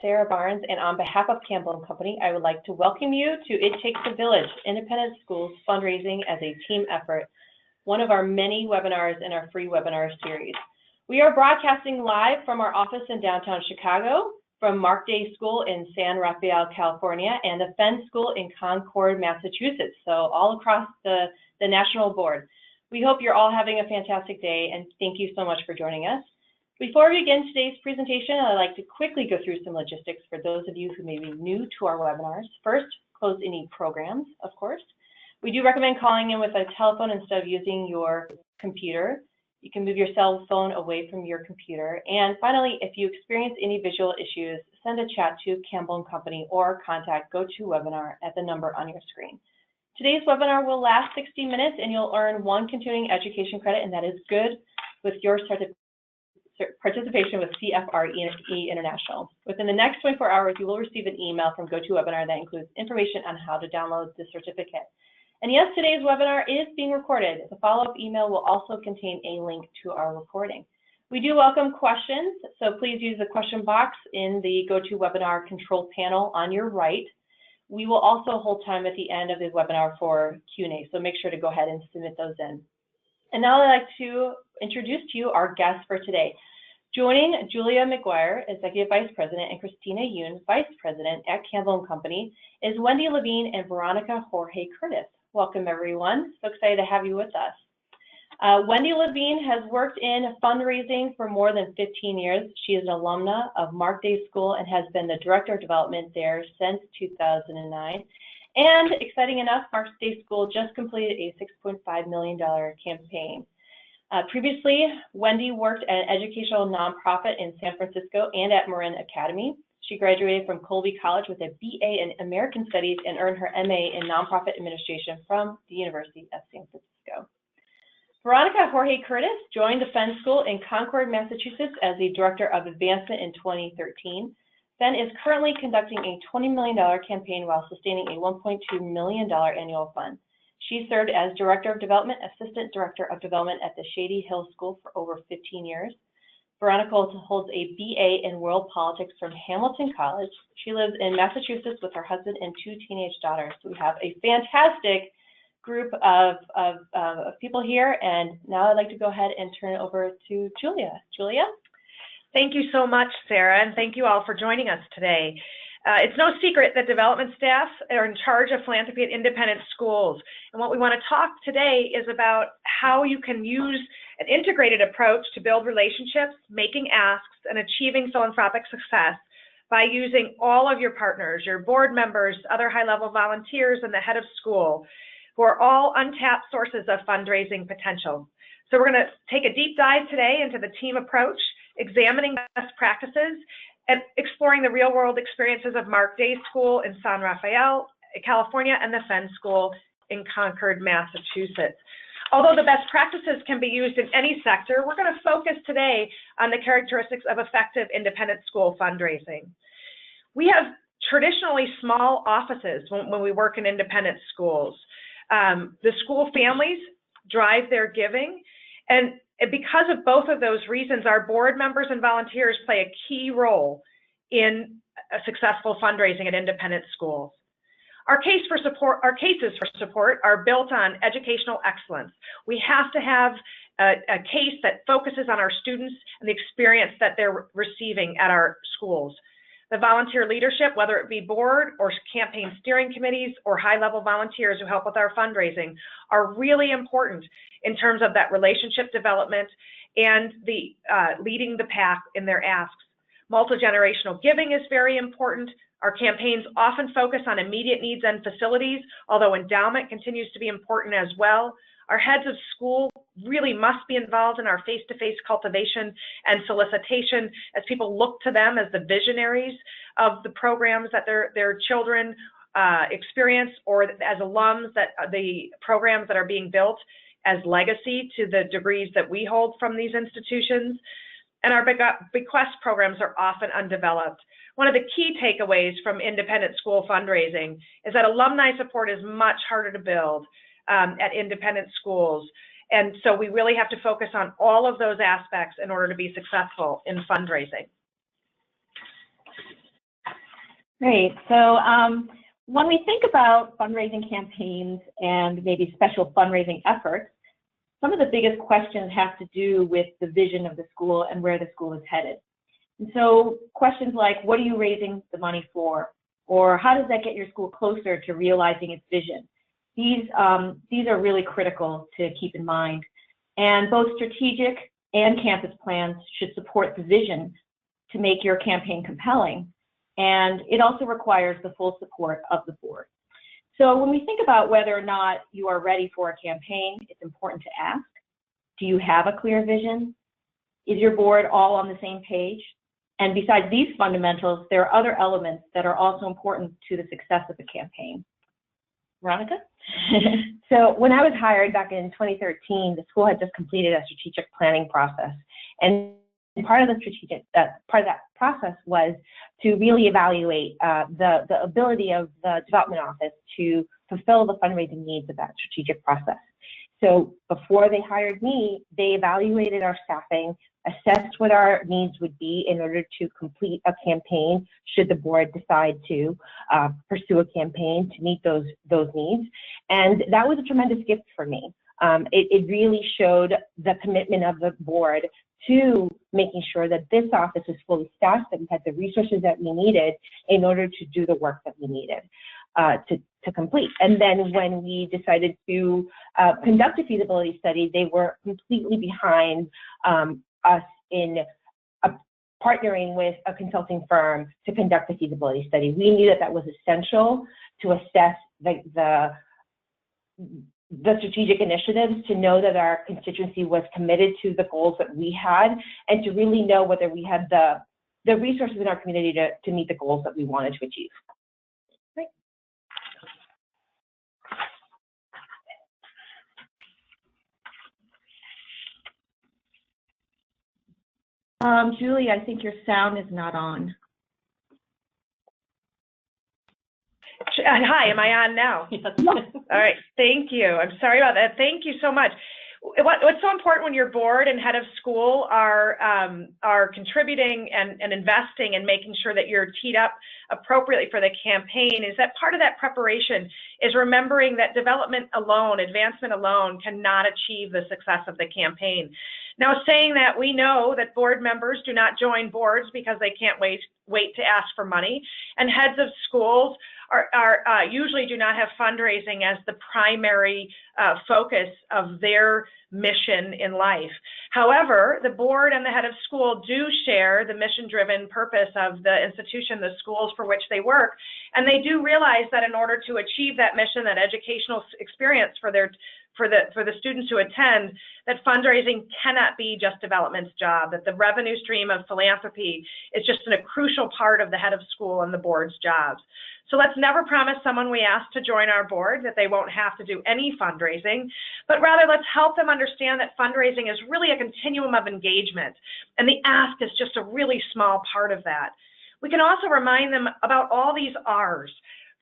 Sarah Barnes, and on behalf of Campbell & Company, I would like to welcome you to It Takes a Village, Independent Schools Fundraising as a Team Effort, one of our many webinars in our free webinar series. We are broadcasting live from our office in downtown Chicago, from Mark Day School in San Rafael, California, and the Fenn School in Concord, Massachusetts, so all across the national board. We hope you're all having a fantastic day, and thank you so much for joining us. Before we begin today's presentation, I'd like to quickly go through some logistics for those of you who may be new to our webinars. First, close any programs, of course. We do recommend calling in with a telephone instead of using your computer. You can move your cell phone away from your computer. And finally, if you experience any visual issues, send a chat to Campbell & Company or contact GoToWebinar at the number on your screen. Today's webinar will last 60 minutes and you'll earn 1 continuing education credit, and that is good with your participation with CFRE International. Within the next 24 hours, you will receive an email from GoToWebinar that includes information on how to download the certificate. And yes, today's webinar is being recorded. The follow-up email will also contain a link to our recording. We do welcome questions, so please use the question box in the GoToWebinar control panel on your right. We will also hold time at the end of the webinar for Q&A, so make sure to go ahead and submit those in. And now I'd like to introduce to you our guests for today. Joining Julia McGuire, Executive Vice President, and Christina Yoon, Vice President at Campbell & Company, is Wendy Levine and Veronica Jorge Curtis. Welcome, everyone. So excited to have you with us. Wendy Levine has worked in fundraising for more than 15 years. She is an alumna of Mark Day School and has been the Director of Development there since 2009. And exciting enough, Mark Day School just completed a $6.5 million campaign. Previously, Wendy worked at an educational nonprofit in San Francisco and at Marin Academy. She graduated from Colby College with a BA in American Studies and earned her MA in Nonprofit Administration from the University of San Francisco. Veronica Jorge Curtis joined the Fenn School in Concord, Massachusetts as the Director of Advancement in 2013. Fenn is currently conducting a $20 million campaign while sustaining a $1.2 million annual fund. She served as Director of Development, Assistant Director of Development at the Shady Hill School for over 15 years. Veronica holds a BA in World Politics from Hamilton College. She lives in Massachusetts with her husband and 2 teenage daughters. We have a fantastic group of people here, and now I'd like to go ahead and turn it over to Julia. Julia? Thank you so much, Sarah, and thank you all for joining us today. It's no secret that development staff are in charge of philanthropy at independent schools. And what we want to talk today is about how you can use an integrated approach to build relationships, making asks, and achieving philanthropic success by using all of your partners, your board members, other high-level volunteers, and the head of school, who are all untapped sources of fundraising potential. So we're going to take a deep dive today into the team approach, examining best practices, and exploring the real-world experiences of Mark Day School in San Rafael, California, and the Fenn School in Concord, Massachusetts. Although the best practices can be used in any sector, we're going to focus today on the characteristics of effective independent school fundraising. We have traditionally small offices when we work in independent schools. The school families drive their giving, and because of both of those reasons, our board members and volunteers play a key role in a successful fundraising at independent schools. Our cases for support are built on educational excellence. We have to have a case that focuses on our students and the experience that they're receiving at our schools. The volunteer leadership, whether it be board or campaign steering committees or high-level volunteers who help with our fundraising, are really important in terms of that relationship development and the leading the pack in their asks. Multi-generational giving is very important. Our campaigns often focus on immediate needs and facilities, although endowment continues to be important as well. Our heads of school really must be involved in our face-to-face cultivation and solicitation as people look to them as the visionaries of the programs that their children experience, or as alums that the programs that are being built as legacy to the degrees that we hold from these institutions. And our bequest programs are often undeveloped. One of the key takeaways from independent school fundraising is that alumni support is much harder to build at independent schools. And so we really have to focus on all of those aspects in order to be successful in fundraising. Great. So when we think about fundraising campaigns and maybe special fundraising efforts, some of the biggest questions have to do with the vision of the school and where the school is headed. And so questions like, what are you raising the money for? Or how does that get your school closer to realizing its vision? These are really critical to keep in mind. And both strategic and campus plans should support the vision to make your campaign compelling. And it also requires the full support of the board. So when we think about whether or not you are ready for a campaign, it's important to ask, do you have a clear vision? Is your board all on the same page? And besides these fundamentals, there are other elements that are also important to the success of the campaign. Veronica? So when I was hired back in 2013, the school had just completed a strategic planning process. And part of that process was to really evaluate the ability of the development office to fulfill the fundraising needs of that strategic process. So before they hired me, they evaluated our staffing, assessed what our needs would be in order to complete a campaign, should the board decide to pursue a campaign to meet those needs. And that was a tremendous gift for me. It really showed the commitment of the board to making sure that this office was fully staffed, that we had the resources that we needed in order to do the work that we needed to complete. And then when we decided to conduct a feasibility study, they were completely behind us in partnering with a consulting firm to conduct a feasibility study. We knew that that was essential to assess the strategic initiatives, to know that our constituency was committed to the goals that we had, and to really know whether we had the resources in our community to meet the goals that we wanted to achieve. Great. Julie, I think your sound is not on. Hi, am I on now? Yes. All right, thank you. I'm sorry about that. Thank you so much. What's so important when your board and head of school are contributing and investing and making sure that you're teed up appropriately for the campaign is that part of that preparation is remembering that development alone, advancement alone, cannot achieve the success of the campaign. Now, saying that, we know that board members do not join boards because they can't wait to ask for money, and heads of schools usually do not have fundraising as the primary focus of their mission in life. However, the board and the head of school do share the mission-driven purpose of the institution, the schools for which they work, and they do realize that in order to achieve that mission, that educational experience for the students who attend, that fundraising cannot be just development's job, that the revenue stream of philanthropy is just a crucial part of the head of school and the board's jobs. So let's never promise someone we ask to join our board that they won't have to do any fundraising, but rather let's help them understand that fundraising is really a continuum of engagement, and the ask is just a really small part of that. We can also remind them about all these R's.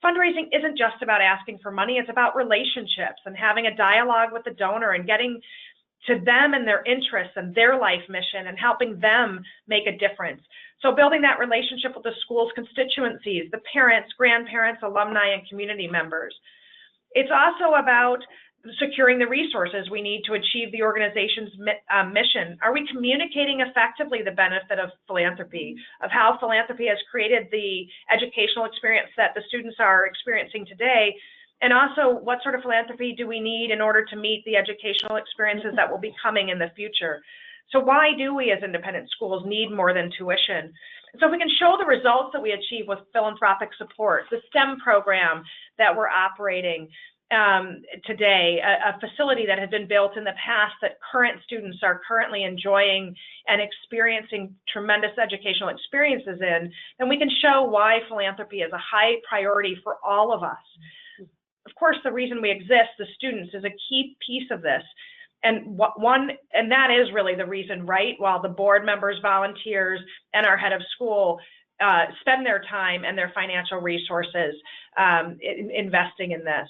Fundraising isn't just about asking for money, it's about relationships and having a dialogue with the donor and getting to them and their interests and their life mission and helping them make a difference. So building that relationship with the school's constituencies, the parents, grandparents, alumni, and community members. It's also about securing the resources we need to achieve the organization's mission. Are we communicating effectively the benefit of philanthropy, of how philanthropy has created the educational experience that the students are experiencing today? And also, what sort of philanthropy do we need in order to meet the educational experiences that will be coming in the future? So why do we as independent schools need more than tuition? So if we can show the results that we achieve with philanthropic support, the STEM program that we're operating today, a facility that has been built in the past that current students are currently enjoying and experiencing tremendous educational experiences in, then we can show why philanthropy is a high priority for all of us. Of course, the reason we exist, the students, is a key piece of this. And that is really the reason, right? While the board members, volunteers, and our head of school spend their time and their financial resources investing in this.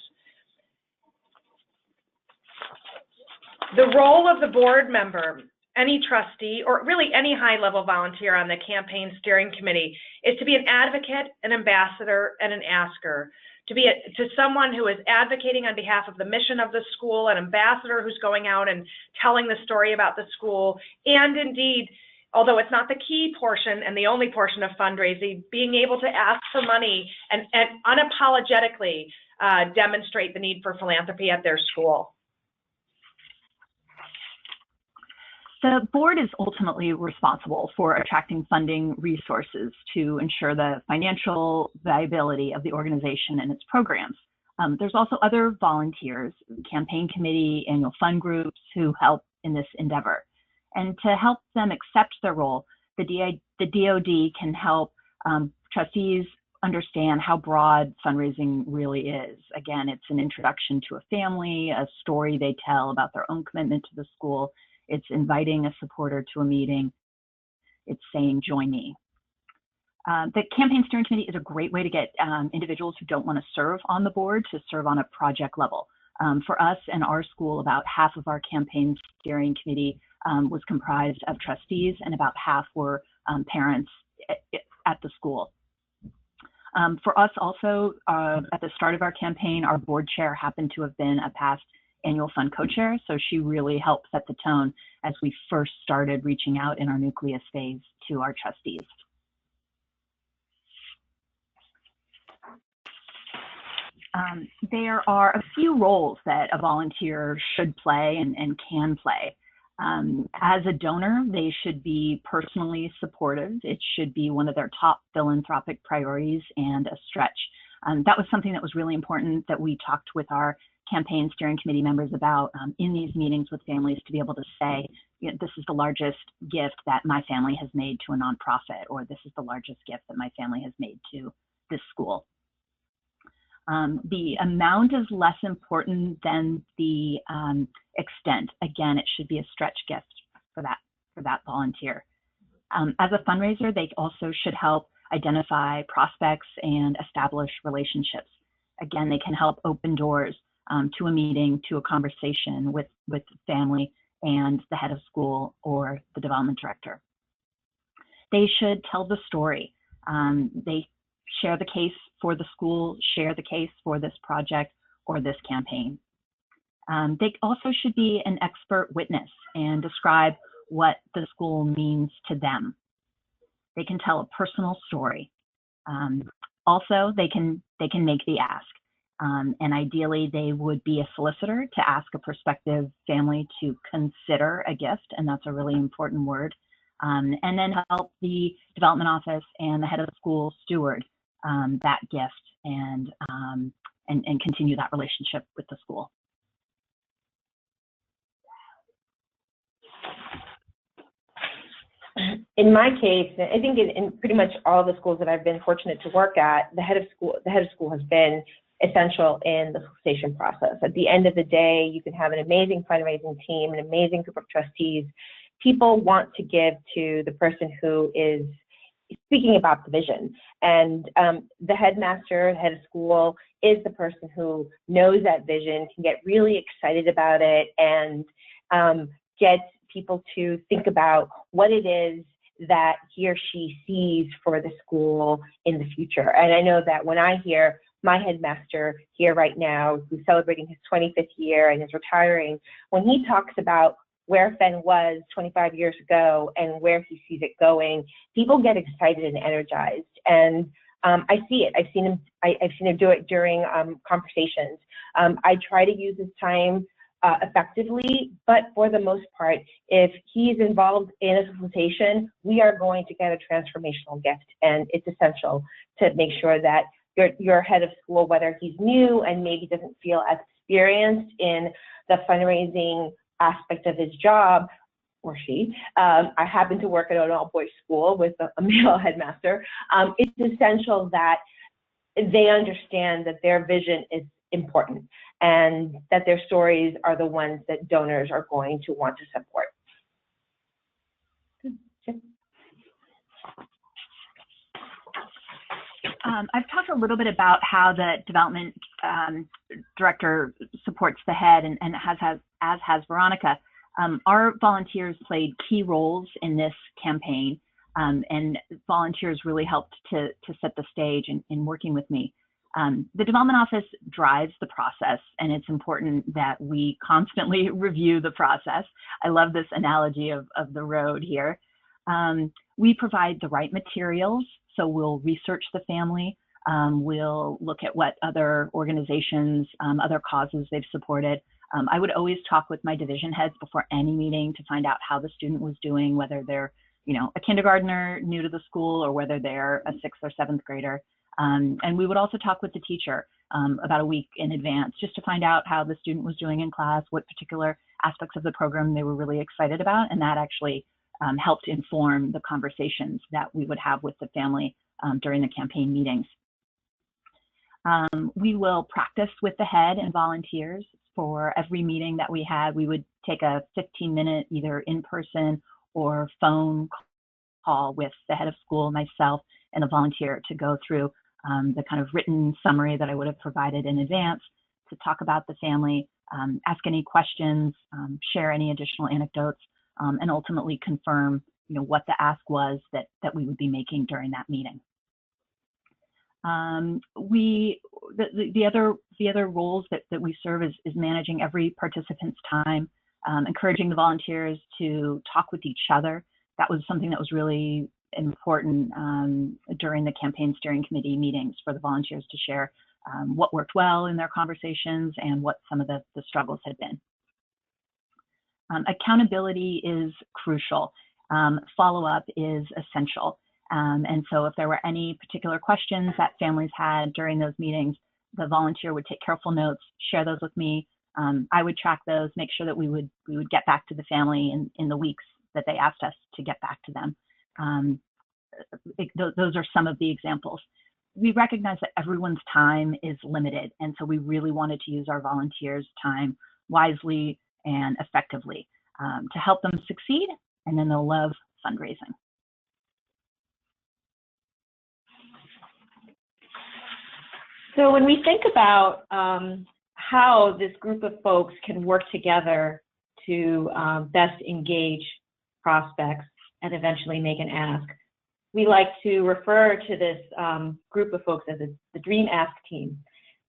The role of the board member any trustee, or really any high-level volunteer on the campaign steering committee, is to be an advocate, an ambassador, and an asker. To someone who is advocating on behalf of the mission of the school, an ambassador who's going out and telling the story about the school, and indeed, although it's not the key portion and the only portion of fundraising, being able to ask for money and unapologetically demonstrate the need for philanthropy at their school. The board is ultimately responsible for attracting funding resources to ensure the financial viability of the organization and its programs. There's also other volunteers, campaign committee, annual fund groups who help in this endeavor. And to help them accept their role, the DoD can help trustees understand how broad fundraising really is. Again, it's an introduction to a family, a story they tell about their own commitment to the school. It's inviting a supporter to a meeting. It's saying, join me. The campaign steering committee is a great way to get individuals who don't want to serve on the board to serve on a project level. For us and our school, about half of our campaign steering committee was comprised of trustees, and about half were parents at the school. For us also, at the start of our campaign, our board chair happened to have been a past annual fund co-chair, so she really helped set the tone as we first started reaching out in our nucleus phase to our trustees. There are a few roles that a volunteer should play and can play. As a donor, they should be personally supportive. It should be one of their top philanthropic priorities and a stretch. That was something that was really important that we talked with our campaign steering committee members about in these meetings with families, to be able to say, you know, this is the largest gift that my family has made to a nonprofit, or this is the largest gift that my family has made to this school. The amount is less important than the extent. Again, it should be a stretch gift for that volunteer. As a fundraiser, they also should help identify prospects and establish relationships. Again, they can help open doors to a meeting, to a conversation with the family and the head of school or the development director. They should tell the story. They share the case for the school, share the case for this project or this campaign. They also should be an expert witness and describe what the school means to them. They can tell a personal story. Also, they can make the ask. And ideally, they would be a solicitor to ask a prospective family to consider a gift, and that's a really important word. And then help the development office and the head of the school steward that gift and continue that relationship with the school. In my case, I think in pretty much all the schools that I've been fortunate to work at, the head of school has been essential in the solicitation process. At the end of the day, you can have an amazing fundraising team, an amazing group of trustees. People want to give to the person who is speaking about the vision. And the headmaster, head of school, is the person who knows that vision, can get really excited about it, and get people to think about what it is that he or she sees for the school in the future. And I know that when I hear my headmaster here right now, who's celebrating his 25th year and is retiring, when he talks about where Fenn was 25 years ago and where he sees it going, people get excited and energized. And I see it. I've seen him do it during conversations. I try to use his time effectively, but for the most part, if he's involved in a solicitation, we are going to get a transformational gift, and it's essential to make sure that your head of school, whether he's new and maybe doesn't feel as experienced in the fundraising aspect of his job, or she, I happen to work at an all-boys school with a male headmaster, it's essential that they understand that their vision is important and that their stories are the ones that donors are going to want to support. I've talked a little bit about how the development director supports the head, and as has Veronica. Our volunteers played key roles in this campaign, and volunteers really helped to set the stage in working with me. The development office drives the process, and it's important that we constantly review the process. I love this analogy of the road here. We provide the right materials, so we'll research the family. We'll look at what other organizations, other causes they've supported. I would always talk with my division heads before any meeting to find out how the student was doing, whether they're, a kindergartner new to the school or whether they're a 6th or 7th grader. And we would also talk with the teacher about a week in advance just to find out how the student was doing in class, what particular aspects of the program they were really excited about, and that actually helped inform the conversations that we would have with the family during the campaign meetings. We will practice with the head and volunteers. For every meeting that we had, we would take a 15-minute either in-person or phone call with the head of school, myself, and a volunteer to go through the kind of written summary that I would have provided in advance, to talk about the family, ask any questions, share any additional anecdotes, and ultimately confirm what the ask was that we would be making during that meeting. The other roles that we serve is managing every participant's time, encouraging the volunteers to talk with each other. That was something that was really important during the campaign steering committee meetings, for the volunteers to share what worked well in their conversations and what some of the struggles had been. Accountability is crucial. Follow-up is essential. And so if there were any particular questions that families had during those meetings, the volunteer would take careful notes, share those with me. I would track those, make sure that we would get back to the family in the weeks that they asked us to get back to them. Those are some of the examples. We recognize that everyone's time is limited, and so we really wanted to use our volunteers' time wisely and effectively to help them succeed, and then they'll love fundraising. So when we think about how this group of folks can work together to best engage prospects and eventually make an ask, we like to refer to this group of folks as the Dream Ask team.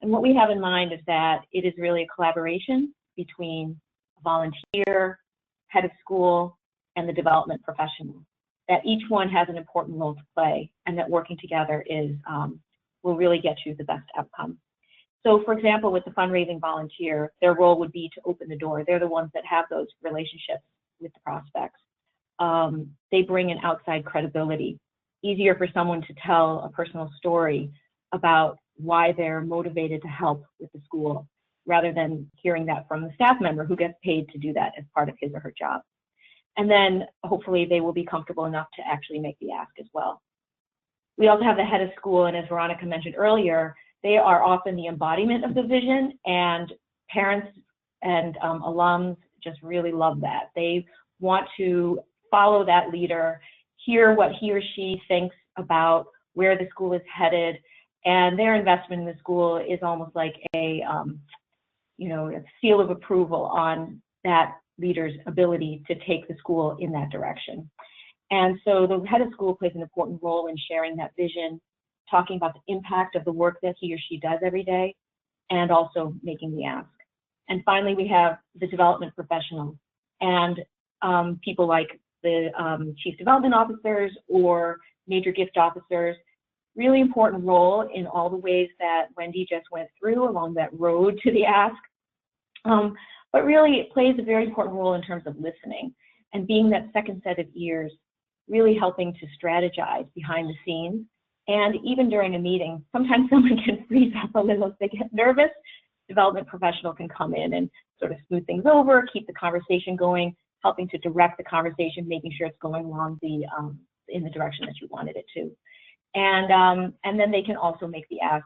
And what we have in mind is that it is really a collaboration between a volunteer, head of school, and the development professional, that each one has an important role to play, and that working together will really get you the best outcome. So for example, with the fundraising volunteer, their role would be to open the door. They're the ones that have those relationships with the prospects. They bring in outside credibility. Easier for someone to tell a personal story about why they're motivated to help with the school, rather than hearing that from the staff member who gets paid to do that as part of his or her job. And then hopefully they will be comfortable enough to actually make the ask as well. We also have the head of school, and as Veronica mentioned earlier, they are often the embodiment of the vision, and parents and alums just really love that. They want to follow that leader, hear what he or she thinks about where the school is headed, and their investment in the school is almost like a seal of approval on that leader's ability to take the school in that direction. And so the head of school plays an important role in sharing that vision, talking about the impact of the work that he or she does every day, and also making the ask. And finally, we have the development professional, and people like the chief development officers or major gift officers. Really important role in all the ways that Wendy just went through along that road to the ask. But really it plays a very important role in terms of listening and being that second set of ears, really helping to strategize behind the scenes. And even during a meeting, sometimes someone can freeze up a little if they get nervous. Development professional can come in and sort of smooth things over, keep the conversation going, helping to direct the conversation, making sure it's going along in the direction that you wanted it to. And then they can also make the ask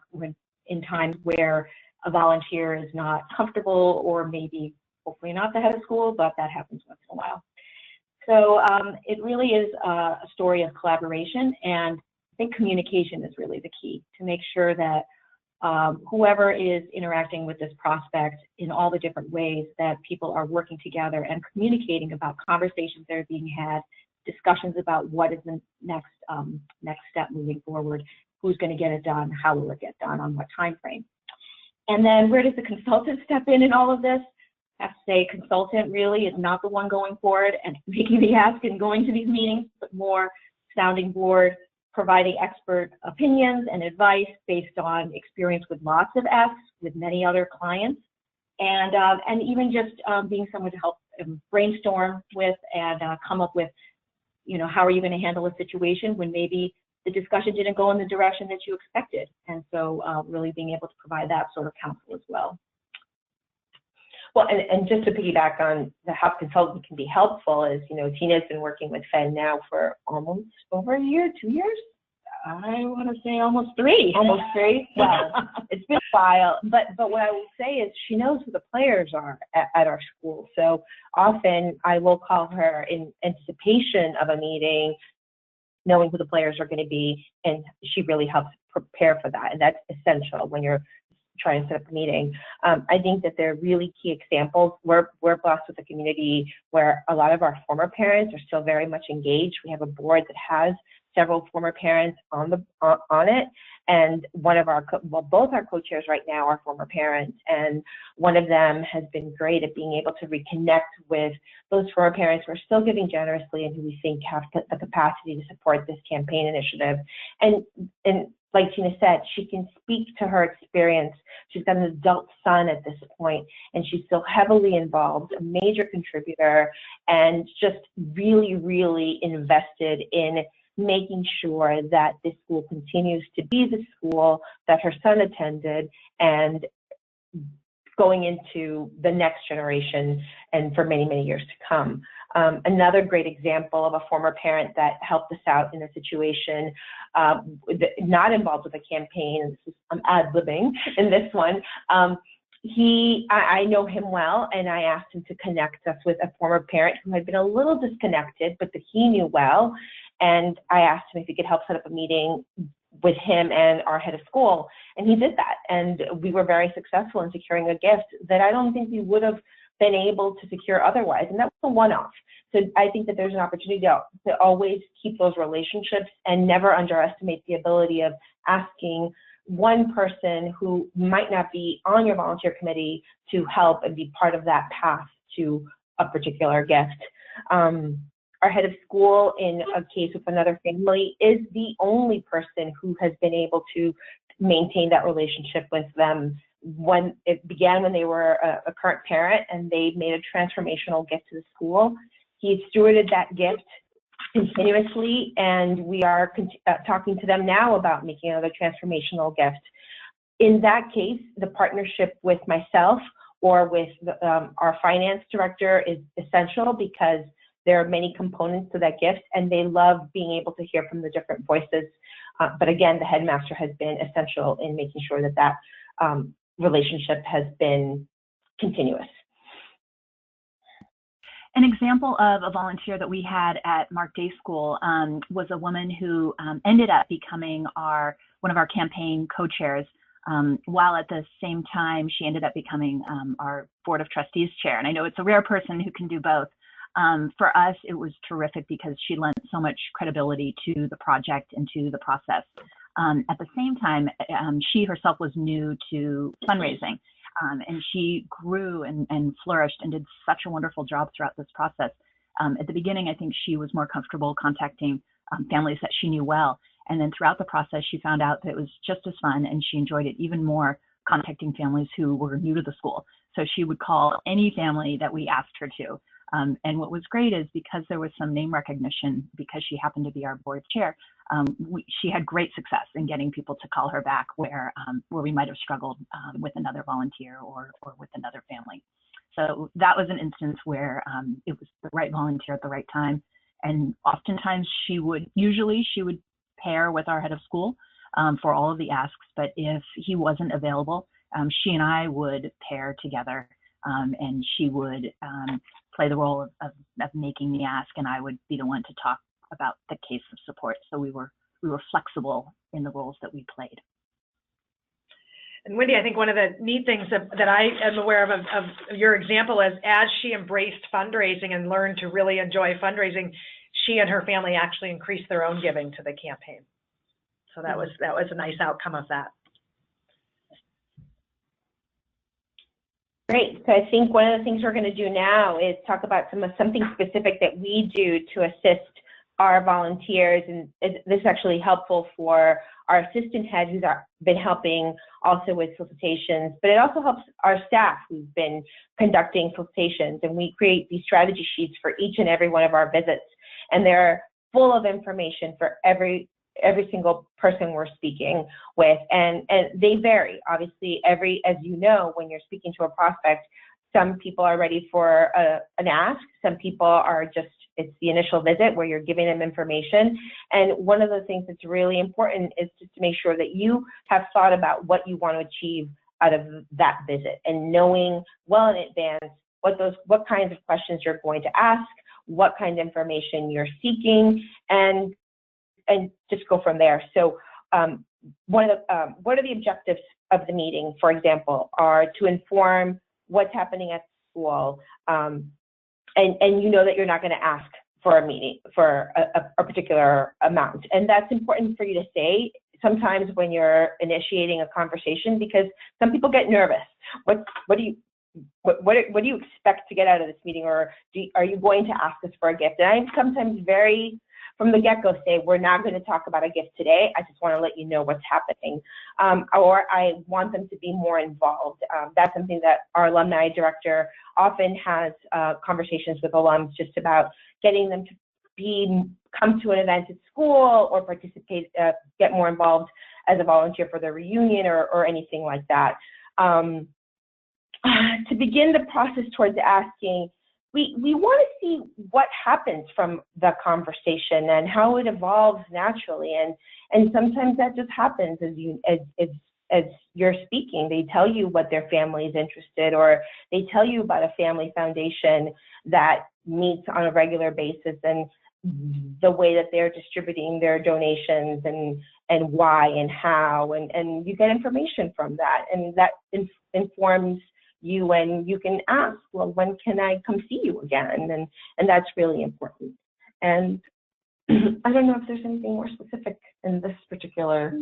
in times where a volunteer is not comfortable, or maybe hopefully not the head of school, but that happens once in a while. So it really is a story of collaboration, and I think communication is really the key to make sure that whoever is interacting with this prospect in all the different ways that people are working together and communicating about conversations that are being had, discussions about what is the next step moving forward, who's going to get it done, how will it get done, on what time frame. And then where does the consultant step in all of this? I have to say, consultant really is not the one going forward and making the ask and going to these meetings, but more sounding board, providing expert opinions and advice based on experience with lots of asks with many other clients, and even just being someone to help brainstorm with and come up with, how are you going to handle a situation when maybe the discussion didn't go in the direction that you expected. And so really being able to provide that sort of counsel as well. Well, and just to piggyback on how consultant can be helpful is, Tina's been working with Fenn now for almost over a year, 2 years? I want to say almost 3. Almost 3? Well, it's been a while. But what I will say is she knows who the players are at our school. So often I will call her in anticipation of a meeting, knowing who the players are going to be, and she really helps prepare for that. And that's essential when you're trying to set up a meeting. I think that they're really key examples. We're blessed with a community where a lot of our former parents are still very much engaged. We have a board that has several former parents on it, and both our co-chairs right now are former parents, and one of them has been great at being able to reconnect with those former parents who are still giving generously and who we think have the capacity to support this campaign initiative. And like Tina said, she can speak to her experience. She's got an adult son at this point, and she's still heavily involved, a major contributor, and just really, really invested in making sure that this school continues to be the school that her son attended and going into the next generation and for many, many years to come. Another great example of a former parent that helped us out in a situation not involved with a campaign, and this is, I'm ad-libbing in this one. I know him well, and I asked him to connect us with a former parent who had been a little disconnected, but that he knew well. And I asked him if he could help set up a meeting with him and our head of school, and he did that. And we were very successful in securing a gift that I don't think we would have been able to secure otherwise, and that was a one-off. So I think that there's an opportunity to always keep those relationships and never underestimate the ability of asking one person who might not be on your volunteer committee to help and be part of that path to a particular gift. Our head of school, in a case with another family, is the only person who has been able to maintain that relationship with them. When it began when they were a current parent and they made a transformational gift to the school, he stewarded that gift continuously, and we are talking to them now about making another transformational gift. In that case, the partnership with myself or with our finance director is essential because there are many components to that gift, and they love being able to hear from the different voices. But again, the headmaster has been essential in making sure that that relationship has been continuous. An example of a volunteer that we had at Mark Day School was a woman who ended up becoming one of our campaign co-chairs, while at the same time she ended up becoming our Board of Trustees chair. And I know it's a rare person who can do both. For us, it was terrific because she lent so much credibility to the project and to the process. At the same time, she herself was new to fundraising, and she grew and flourished and did such a wonderful job throughout this process. At the beginning, I think she was more comfortable contacting families that she knew well. And then throughout the process, she found out that it was just as fun, and she enjoyed it even more contacting families who were new to the school. So she would call any family that we asked her to. And what was great is because there was some name recognition, because she happened to be our board chair, she had great success in getting people to call her back where we might have struggled with another volunteer or with another family. So that was an instance where it was the right volunteer at the right time. And oftentimes she would pair with our head of school for all of the asks, but if he wasn't available, she and I would pair together, and she would play the role of making the ask, and I would be the one to talk about the case of support. So we were flexible in the roles that we played. And Wendy, I think one of the neat things that I am aware of your example is, as she embraced fundraising and learned to really enjoy fundraising, she and her family actually increased their own giving to the campaign. So that was a nice outcome of that. Great. So I think one of the things we're going to do now is talk about something specific that we do to assist our volunteers, and this is actually helpful for our assistant head who's been helping also with solicitations, but it also helps our staff who've been conducting solicitations, and we create these strategy sheets for each and every one of our visits, and they're full of information for every single person we're speaking with, and they vary. Obviously, as you know, when you're speaking to a prospect, some people are ready for an ask, some people are just, it's the initial visit where you're giving them information. And one of the things that's really important is just to make sure that you have thought about what you want to achieve out of that visit, and knowing well in advance what kinds of questions you're going to ask, what kind of information you're seeking, and just go from there. So what are the objectives of the meeting, for example, are to inform what's happening at school, and you know that you're not going to ask for a meeting for a particular amount, and that's important for you to say sometimes when you're initiating a conversation, because some people get nervous. What do you expect to get out of this meeting, or are you going to ask us for a gift? And I'm sometimes very, from the get-go, say, we're not going to talk about a gift today. I just want to let you know what's happening. Or I want them to be more involved. That's something that our alumni director often has conversations with alums just about getting them to come to an event at school or participate, get more involved as a volunteer for the reunion or anything like that. To begin the process towards asking, we want to see what happens from the conversation and how it evolves naturally, and sometimes that just happens as you're speaking. They tell you what their family is interested, or they tell you about a family foundation that meets on a regular basis and the way that they're distributing their donations and why and how, and you get information from that, and that informs you, and you can ask, well, when can I come see you again? And that's really important. And I don't know if there's anything more specific in this particular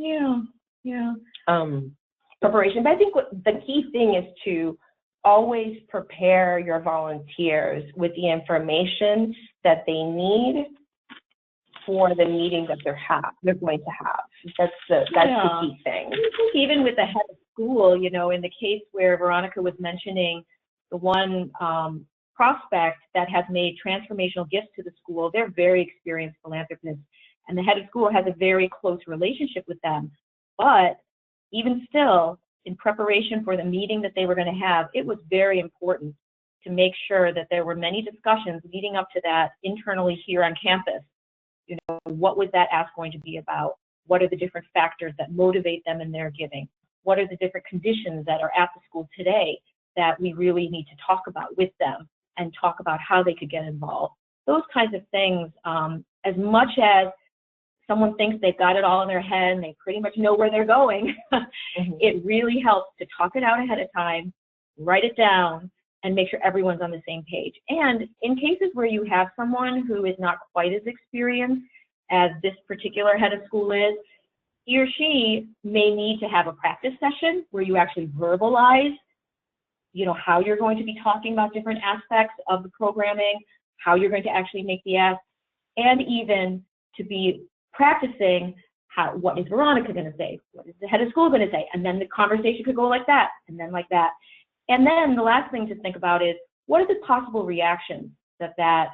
preparation, but I think the key thing is to always prepare your volunteers with the information that they need for the meeting that they're going to have. That's the key thing. I think even with the head of school, you know, in the case where Veronica was mentioning the one prospect that has made transformational gifts to the school, they're very experienced philanthropists, and the head of school has a very close relationship with them. But even still, in preparation for the meeting that they were going to have, it was very important to make sure that there were many discussions leading up to that internally here on campus. You know, what was that ask going to be about? What are the different factors that motivate them in their giving? What are the different conditions that are at the school today that we really need to talk about with them and talk about how they could get involved? Those kinds of things, as much as someone thinks they've got it all in their head and they pretty much know where they're going, it really helps to talk it out ahead of time, write it down, and make sure everyone's on the same page. And in cases where you have someone who is not quite as experienced as this particular head of school is, he or she may need to have a practice session where you actually verbalize, you know, how you're going to be talking about different aspects of the programming, how you're going to actually make the ask, and even to be practicing what is Veronica going to say, what is the head of school going to say, and then the conversation could go like that, and then like that. And then the last thing to think about is, what are the possible reactions that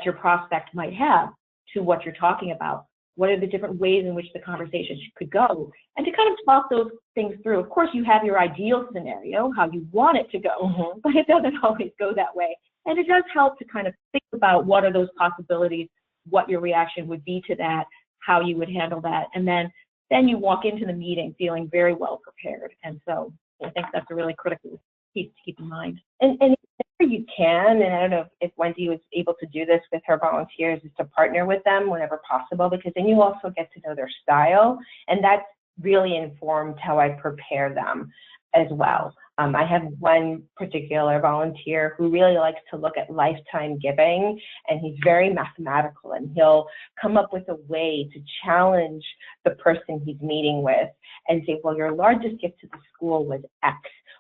your prospect might have to what you're talking about? What are the different ways in which the conversation could go? And to kind of talk those things through. Of course, you have your ideal scenario, how you want it to go, but it doesn't always go that way. And it does help to kind of think about what are those possibilities, what your reaction would be to that, how you would handle that. And then you walk into the meeting feeling very well prepared. And so I think that's a really critical piece to keep in mind. And if you can, and I don't know if Wendy was able to do this with her volunteers, is to partner with them whenever possible, because then you also get to know their style, and that's really informed how I prepare them as well. I have one particular volunteer who really likes to look at lifetime giving, and he's very mathematical, and he'll come up with a way to challenge the person he's meeting with and say, well, your largest gift to the school was X.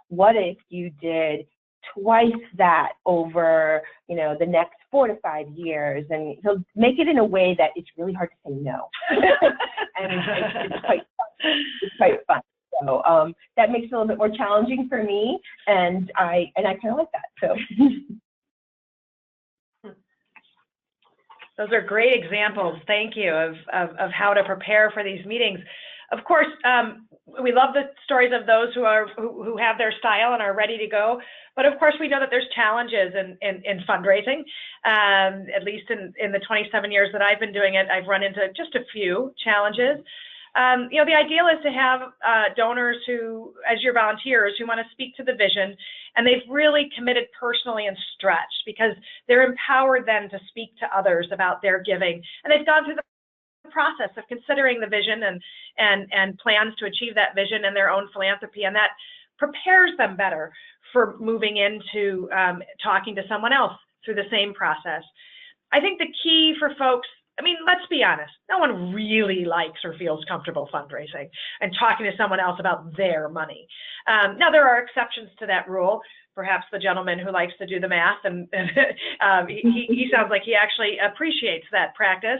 What if you did twice that over, you know, the next 4 to 5 years? And he'll make it in a way that it's really hard to say no. And it's quite fun. It's quite fun. So that makes it a little bit more challenging for me, and I kind of like that. So those are great examples. Thank you of how to prepare for these meetings. Of course, we love the stories of those who have their style and are ready to go. But of course, we know that there's challenges in fundraising. At least in the 27 years that I've been doing it, I've run into just a few challenges. You know, the ideal is to have donors who, as your volunteers, who want to speak to the vision, and they've really committed personally and stretched, because they're empowered then to speak to others about their giving, and they've gone through the process of considering the vision and plans to achieve that vision and their own philanthropy, and that prepares them better for moving into talking to someone else through the same process. I think the key for folks, I mean, let's be honest, no one really likes or feels comfortable fundraising and talking to someone else about their money. Now, there are exceptions to that rule. Perhaps the gentleman who likes to do the math, and he sounds like he actually appreciates that practice.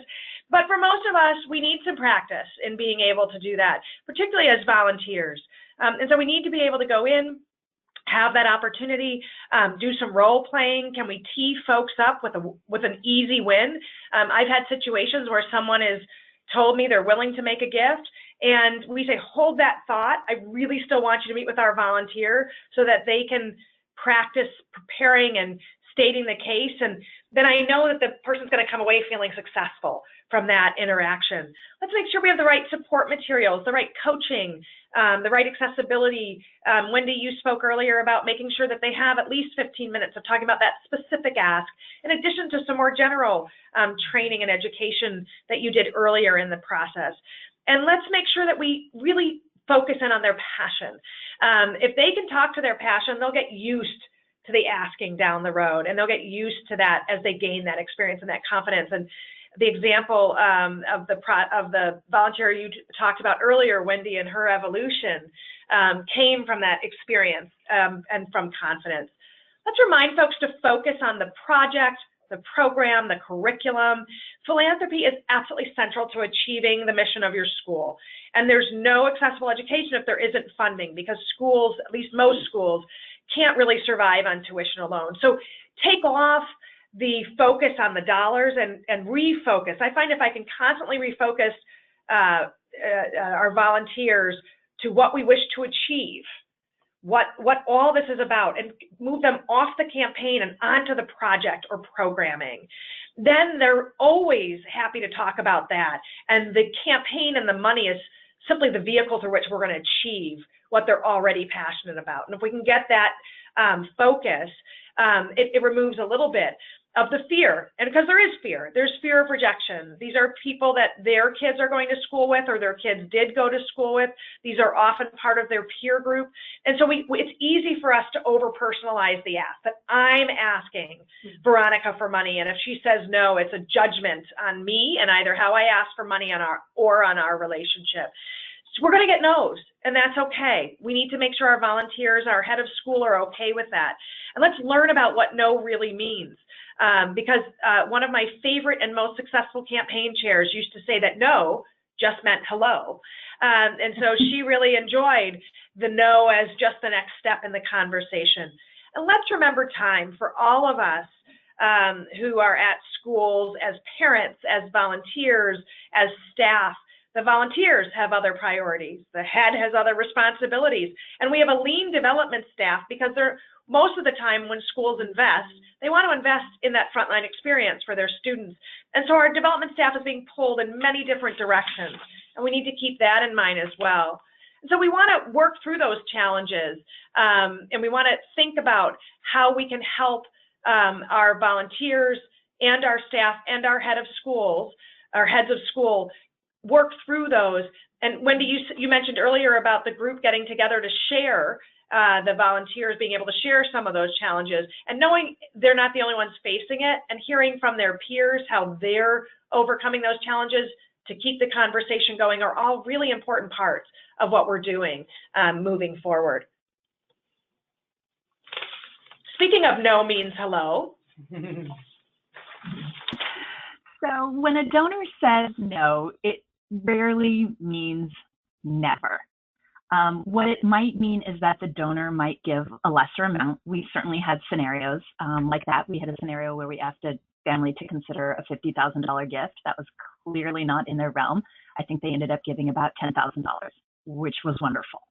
But for most of us, we need some practice in being able to do that, particularly as volunteers. And so we need to be able to go in, have that opportunity, do some role playing. Can we tee folks up with an easy win? I've had situations where someone has told me they're willing to make a gift, and we say, hold that thought. I really still want you to meet with our volunteer so that they can practice preparing and stating the case. And then I know that the person's going to come away feeling successful from that interaction. Let's make sure we have the right support materials, the right coaching, the right accessibility. Wendy, you spoke earlier about making sure that they have at least 15 minutes of talking about that specific ask, in addition to some more general training and education that you did earlier in the process. And let's make sure that we really focus in on their passion. If they can talk to their passion, they'll get used to the asking down the road, and they'll get used to that as they gain that experience and that confidence. And the example of the volunteer you talked about earlier, Wendy, and her evolution came from that experience and from confidence. Let's remind folks to focus on the project, the program, the curriculum. Philanthropy is absolutely central to achieving the mission of your school. And there's no accessible education if there isn't funding, because schools, at least most schools, can't really survive on tuition alone. So take off the focus on the dollars and refocus. I find if I can constantly refocus our volunteers to what we wish to achieve, what all this is about, and move them off the campaign and onto the project or programming, then they're always happy to talk about that. And the campaign and the money is simply the vehicle through which we're going to achieve what they're already passionate about. And if we can get that focus, it removes a little bit of the fear. And because there is fear, there's fear of rejection. These are people that their kids are going to school with, or their kids did go to school with. These are often part of their peer group. And so it's easy for us to over-personalize the ask, that I'm asking Veronica for money, and if she says no, it's a judgment on me and either how I ask for money on our relationship. So we're going to get no's, and that's okay. We need to make sure our volunteers, our head of school, are okay with that. And let's learn about what no really means. Because one of my favorite and most successful campaign chairs used to say that no just meant hello. And so she really enjoyed the no as just the next step in the conversation. And let's remember time for all of us who are at schools as parents, as volunteers, as staff. The volunteers have other priorities. The head has other responsibilities. And we have a lean development staff because most of the time when schools invest, they want to invest in that frontline experience for their students. And so our development staff is being pulled in many different directions, and we need to keep that in mind as well. And so we want to work through those challenges, and we want to think about how we can help our volunteers and our staff and our heads of school work through those. And Wendy, you mentioned earlier about the group getting together to share, the volunteers being able to share some of those challenges, and knowing they're not the only ones facing it, and hearing from their peers how they're overcoming those challenges to keep the conversation going are all really important parts of what we're doing moving forward. Speaking of no means hello. So when a donor says no, it rarely means never. What it might mean is that the donor might give a lesser amount. We certainly had scenarios like that. We had a scenario where we asked a family to consider a $50,000 gift. That was clearly not in their realm. I think they ended up giving about $10,000, which was wonderful.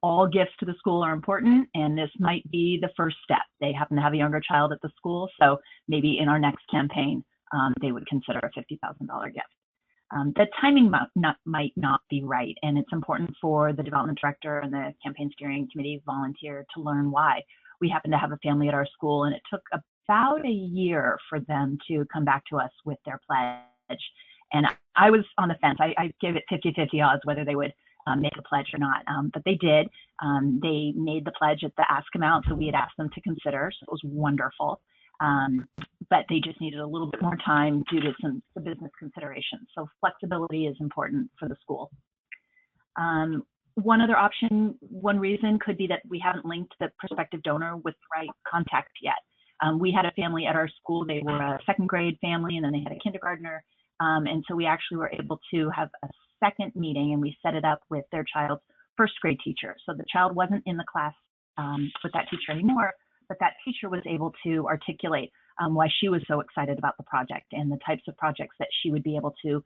All gifts to the school are important, and this might be the first step. They happen to have a younger child at the school, so maybe in our next campaign, they would consider a $50,000 gift. The timing might not be right, and it's important for the development director and the campaign steering committee volunteer to learn why. We happen to have a family at our school, and it took about a year for them to come back to us with their pledge. And I was on the fence. I gave it 50-50 odds whether they would make a pledge or not, but they did. They made the pledge at the ask amount, so we had asked them to consider, so it was wonderful. But they just needed a little bit more time due to some business considerations. So flexibility is important for the school. One other option, one reason could be that we haven't linked the prospective donor with the right contact yet. We had a family at our school. They were a second grade family, and then they had a kindergartner. And so we actually were able to have a second meeting, and we set it up with their child's first grade teacher. So the child wasn't in the class with that teacher anymore, but that teacher was able to articulate why she was so excited about the project and the types of projects that she would be able to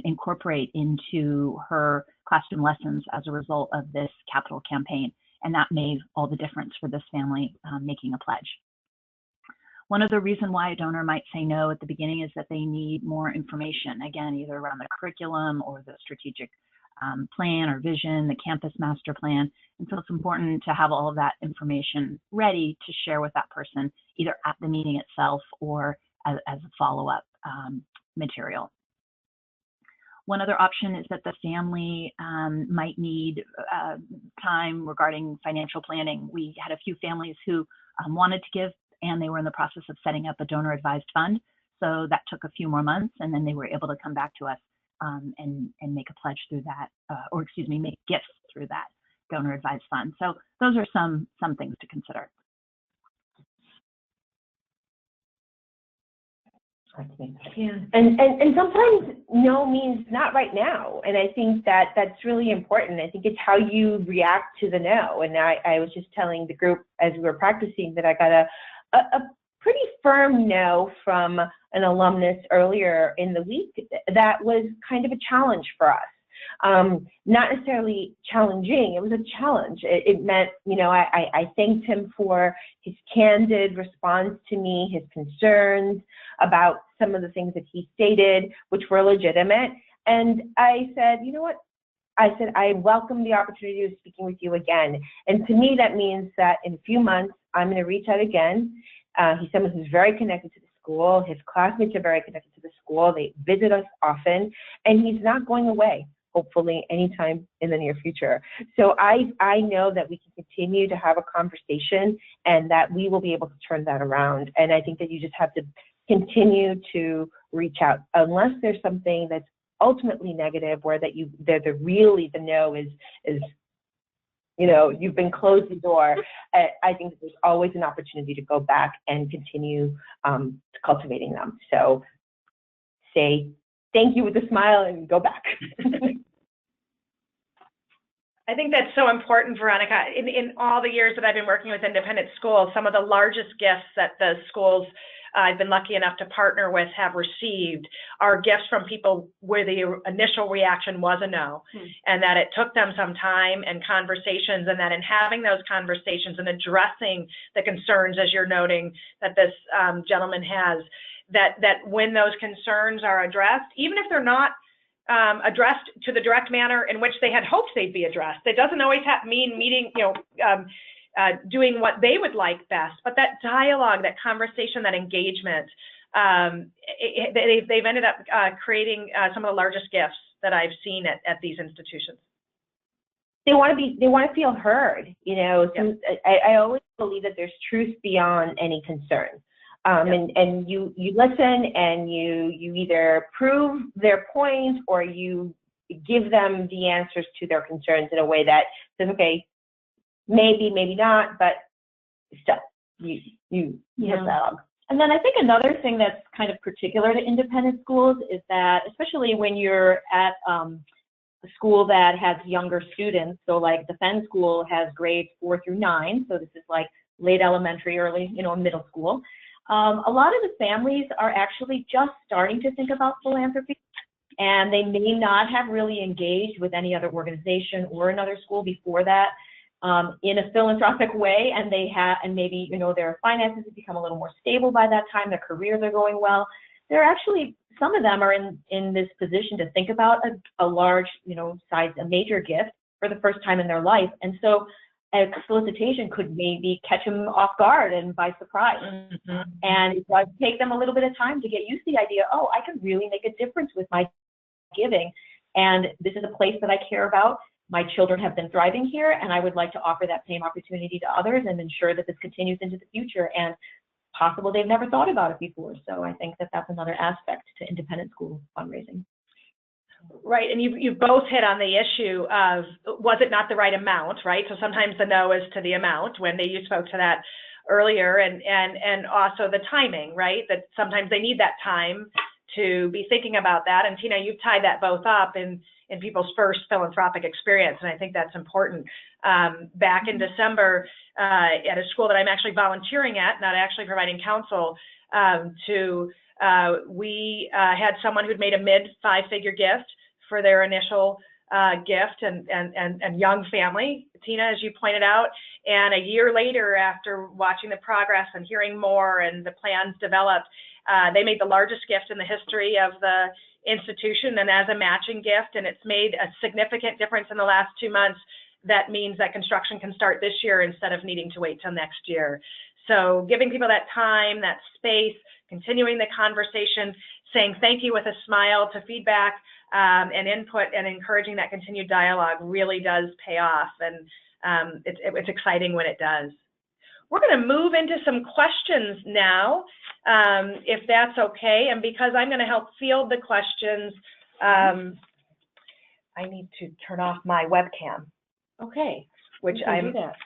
incorporate into her classroom lessons as a result of this capital campaign. And that made all the difference for this family making a pledge. One other reason why a donor might say no at the beginning is that they need more information, again, either around the curriculum or the strategic plan or vision, the campus master plan. And so it's important to have all of that information ready to share with that person, either at the meeting itself or as a follow-up material. One other option is that the family might need time regarding financial planning. We had a few families who wanted to give, and they were in the process of setting up a donor advised fund. So that took a few more months, and then they were able to come back to us and make a pledge through that, or excuse me, make gifts through that donor advised fund. So those are some things to consider. Yeah. And sometimes no means not right now. And I think that that's really important. I think it's how you react to the no. And I was just telling the group as we were practicing that I got a pretty firm no from an alumnus earlier in the week that was kind of a challenge for us. Not necessarily challenging, it was a challenge. It meant, you know, I thanked him for his candid response to me, his concerns about some of the things that he stated, which were legitimate. And I said, you know what? I said, I welcome the opportunity of speaking with you again. And to me, that means that in a few months, I'm going to reach out again. He's someone who's very connected to the school. His classmates are very connected to the school. They visit us often, and he's not going away, hopefully anytime in the near future. So I know that we can continue to have a conversation and that we will be able to turn that around. And I think that you just have to continue to reach out unless there's something that's ultimately negative, where that the no is, you know, you've been closed the door. I think that there's always an opportunity to go back and continue cultivating them. So say thank you with a smile and go back. I think that's so important, Veronica. In all the years that I've been working with independent schools, some of the largest gifts that the schools I've been lucky enough to partner with have received are gifts from people where the initial reaction was a no, and that it took them some time and conversations, and that in having those conversations and addressing the concerns, as you're noting that this gentleman has, that when those concerns are addressed, even if they're not addressed to the direct manner in which they had hoped they'd be addressed, it doesn't always mean meeting, doing what they would like best, but that dialogue, that conversation, that engagement they've ended up creating some of the largest gifts that I've seen at these institutions. They want to feel heard. You know, I always believe that there's truth beyond any concern. And you listen and you either prove their point or you give them the answers to their concerns in a way that says, okay, maybe not, but still, you dialogue. And then I think another thing that's kind of particular to independent schools is that, especially when you're at a school that has younger students, so like the Fenn School has grades 4 through 9, so this is like late elementary, early, middle school. A lot of the families are actually just starting to think about philanthropy, and they may not have really engaged with any other organization or another school before that in a philanthropic way, and maybe their finances have become a little more stable by that time, their careers are going well. They're actually, some of them are in this position to think about a large, a major gift for the first time in their life, and so a solicitation could maybe catch them off guard and by surprise. Mm-hmm. And it does take them a little bit of time to get used to the idea, oh, I can really make a difference with my giving. And this is a place that I care about. My children have been thriving here, and I would like to offer that same opportunity to others and ensure that this continues into the future. And possible they've never thought about it before. So I think that that's another aspect to independent school fundraising. Right, and you both hit on the issue of, was it not the right amount, right? So sometimes the no is to the amount, when you spoke to that earlier, and also the timing, right? That sometimes they need that time to be thinking about that. And Tina, you've tied that both up in people's first philanthropic experience, and I think that's important. Back in December, at a school that I'm actually volunteering at, not actually providing counsel, we had someone who'd made a mid-5-figure gift for their initial gift and young family, Tina, as you pointed out. And a year later, after watching the progress and hearing more and the plans developed, they made the largest gift in the history of the institution, and as a matching gift, and it's made a significant difference in the last 2 months. That means that construction can start this year instead of needing to wait till next year. So giving people that time, that space, continuing the conversation, saying thank you with a smile to feedback and input, and encouraging that continued dialogue really does pay off, and it's exciting when it does. We're going to move into some questions now, if that's okay, and because I'm going to help field the questions, I need to turn off my webcam. Okay. Which I'm. Do that.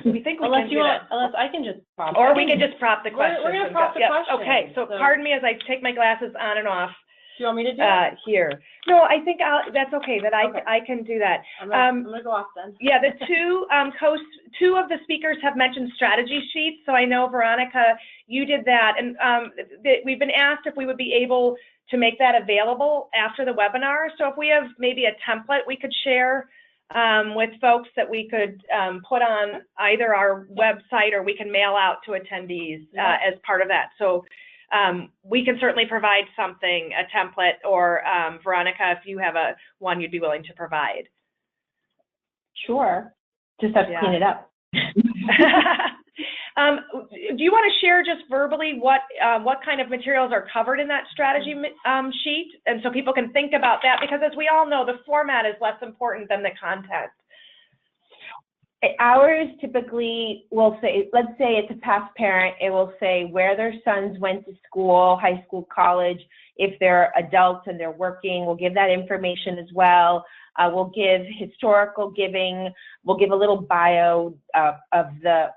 We think we can do that. Unless I can just prop. Or we can just prop the questions. We're going to prop the questions. Okay, so pardon me as I take my glasses on and off. Do you want me to do it? Here. No, I think that's okay. I can do that. I'm gonna go off then. Yeah, the two of the speakers have mentioned strategy sheets. So I know, Veronica, you did that, and we've been asked if we would be able to make that available after the webinar. So if we have maybe a template we could share with folks that we could put on either our website, or we can mail out to attendees as part of that. So we can certainly provide something, a template, or Veronica, if you have one you'd be willing to provide. Sure. Just have to clean it up. Do you want to share just verbally what kind of materials are covered in that strategy sheet, and so people can think about that? Because as we all know, the format is less important than the content. Ours typically will say, let's say it's a past parent, it will say where their sons went to school, high school, college. If they're adults and they're working, we'll give that information as well. We'll give historical giving. We'll give a little bio of the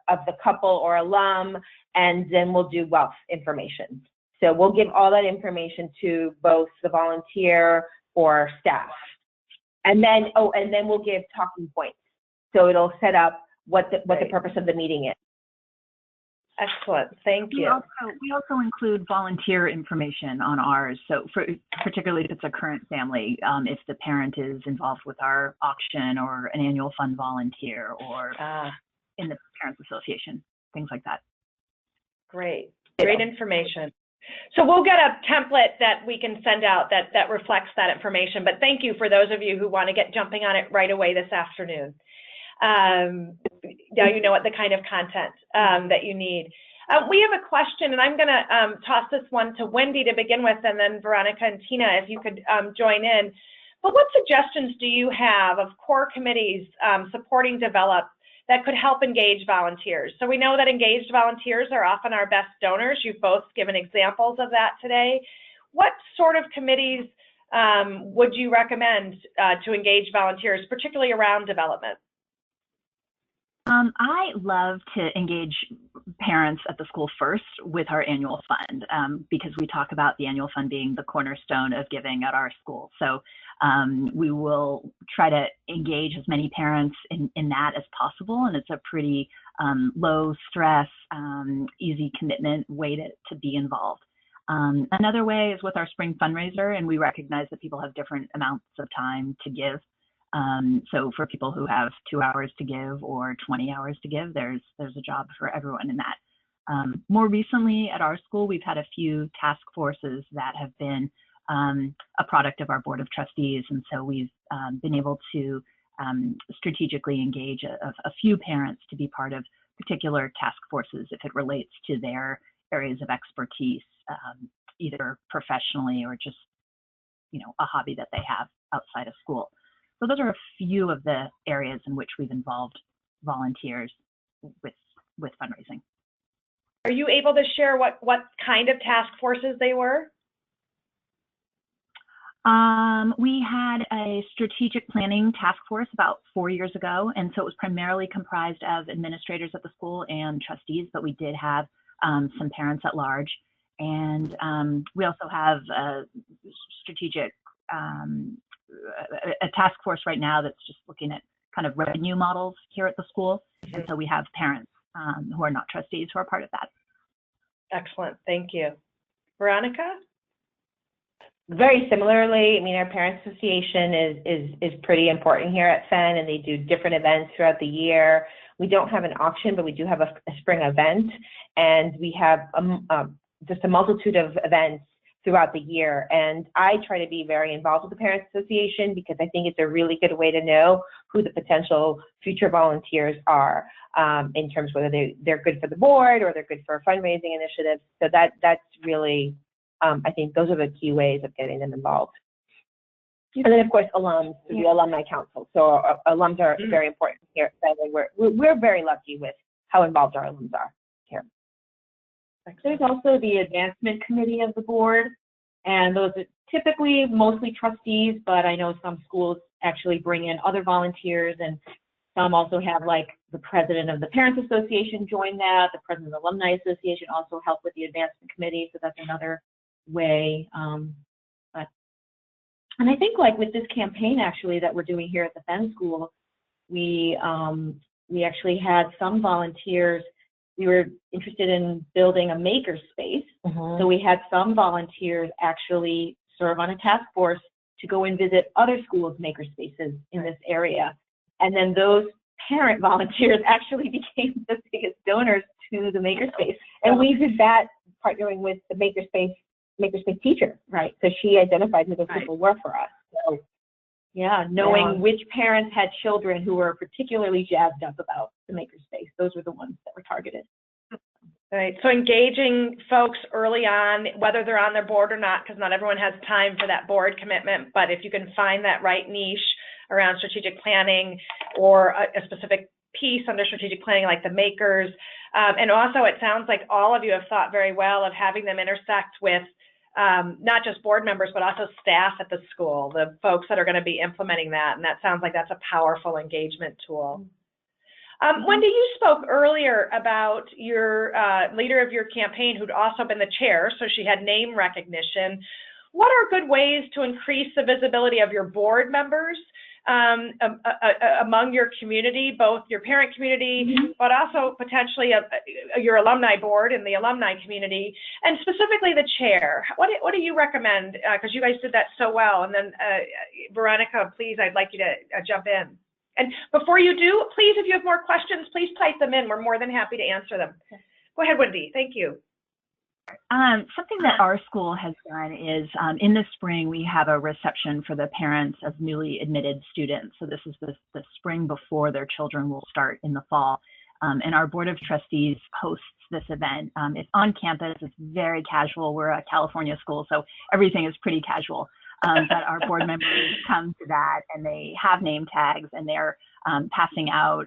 couple or alum, and then we'll do wealth information. So we'll give all that information to both the volunteer or staff, and then we'll give talking points. So it'll set up what the purpose of the meeting is. Excellent, thank you. We also include volunteer information on ours. So particularly if it's a current family, if the parent is involved with our auction or an annual fund volunteer, or in the Parents Association, things like that. Great information. So we'll get a template that we can send out that reflects that information. But thank you for those of you who want to get jumping on it right away this afternoon. Now you know what the kind of content that you need. We have a question, and I'm going to toss this one to Wendy to begin with, and then Veronica and Tina, if you could join in. But what suggestions do you have of core committees supporting develop that could help engage volunteers? So we know that engaged volunteers are often our best donors. You've both given examples of that today. What sort of committees would you recommend to engage volunteers, particularly around development? I love to engage parents at the school first with our annual fund because we talk about the annual fund being the cornerstone of giving at our school. So we will try to engage as many parents in that as possible, and it's a pretty low stress, easy commitment way to be involved. Another way is with our spring fundraiser, and we recognize that people have different amounts of time to give. So for people who have 2 hours to give or 20 hours to give, there's a job for everyone in that. More recently at our school, we've had a few task forces that have been a product of our board of trustees, and so we've been able to strategically engage a few parents to be part of particular task forces if it relates to their areas of expertise, either professionally or just, a hobby that they have outside of school. So those are a few of the areas in which we've involved volunteers with fundraising. Are you able to share what kind of task forces they were? We had a strategic planning task force about 4 years ago, and so it was primarily comprised of administrators at the school and trustees, but we did have some parents at large. And we also have a strategic a task force right now that's just looking at kind of revenue models here at the school. And so we have parents who are not trustees who are part of that. Excellent, thank you. Veronica? Very similarly, I mean, our Parents Association is pretty important here at Fenn, and they do different events throughout the year. We don't have an auction, but we do have a spring event, and we have just a multitude of events throughout the year. And I try to be very involved with the Parents Association because I think it's a really good way to know who the potential future volunteers are in terms of whether they're good for the board or they're good for fundraising initiatives. So that's really, I think those are the key ways of getting them involved. And then, of course, alums, the Alumni Council. So alums are very important here. We're very lucky with how involved our alums are here. There's also the advancement committee of the board, and those are typically mostly trustees, but I know some schools actually bring in other volunteers, and some also have like the president of the Parents Association join that, the president of the Alumni Association also help with the advancement committee, so that's another way. And I think like with this campaign actually that we're doing here at the Fenn School, we actually had some volunteers. We were interested in building a maker space. So we had some volunteers actually serve on a task force to go and visit other schools' maker spaces in this area. And then those parent volunteers actually became the biggest donors to the makerspace. And we did that partnering with the makerspace teacher, right? So she identified who those people were for us. So yeah, knowing which parents had children who were particularly jazzed up about the makerspace, those were the ones that were targeted. Right, so engaging folks early on, whether they're on their board or not, because not everyone has time for that board commitment, but if you can find that right niche around strategic planning or a specific piece under strategic planning like the makers, and also it sounds like all of you have thought very well of having them intersect with not just board members, but also staff at the school, the folks that are going to be implementing that, and that sounds like that's a powerful engagement tool. Wendy, you spoke earlier about your leader of your campaign who'd also been the chair, so she had name recognition. What are good ways to increase the visibility of your board members among your community, both your parent community, but also potentially your alumni board and the alumni community, and specifically the chair? What do you recommend? Because you guys did that so well. And then Veronica, please, I'd like you to jump in. And before you do, please, if you have more questions, please type them in. We're more than happy to answer them. Go ahead, Wendy. Thank you. Something that our school has done is in the spring, we have a reception for the parents of newly admitted students. So this is the spring before their children will start in the fall. And our Board of Trustees hosts this event. It's on campus. It's very casual. We're a California school, so everything is pretty casual. But our board members come to that, and they have name tags, and they're passing out,